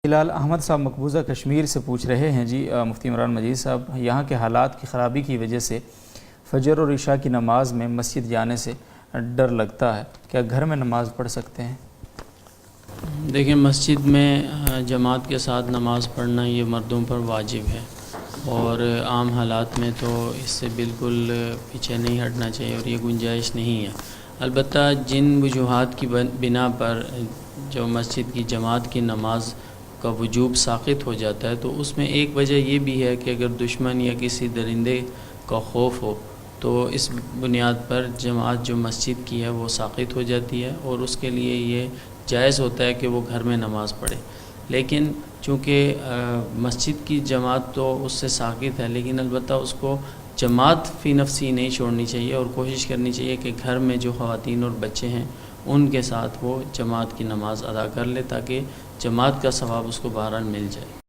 ہلال احمد صاحب مقبوضہ کشمیر سے پوچھ رہے ہیں جی مفتی عمران مجید صاحب، یہاں کے حالات کی خرابی کی وجہ سے فجر اور عشاء کی نماز میں مسجد جانے سے ڈر لگتا ہے، کیا گھر میں نماز پڑھ سکتے ہیں؟ دیکھیں، مسجد میں جماعت کے ساتھ نماز پڑھنا یہ مردوں پر واجب ہے، اور عام حالات میں تو اس سے بالکل پیچھے نہیں ہٹنا چاہیے اور یہ گنجائش نہیں ہے۔ البتہ جن وجوہات کی بنا پر جو مسجد کی جماعت کی نماز کا وجوب ساقط ہو جاتا ہے، تو اس میں ایک وجہ یہ بھی ہے کہ اگر دشمن یا کسی درندے کا خوف ہو تو اس بنیاد پر جماعت جو مسجد کی ہے وہ ساقط ہو جاتی ہے، اور اس کے لیے یہ جائز ہوتا ہے کہ وہ گھر میں نماز پڑھے۔ لیکن چونکہ مسجد کی جماعت تو اس سے ساقط ہے، لیکن البتہ اس کو جماعت فی نفسی نہیں چھوڑنی چاہیے، اور کوشش کرنی چاہیے کہ گھر میں جو خواتین اور بچے ہیں ان کے ساتھ وہ جماعت کی نماز ادا کر لے، تاکہ جماعت کا ثواب اس کو بہرحال مل جائے۔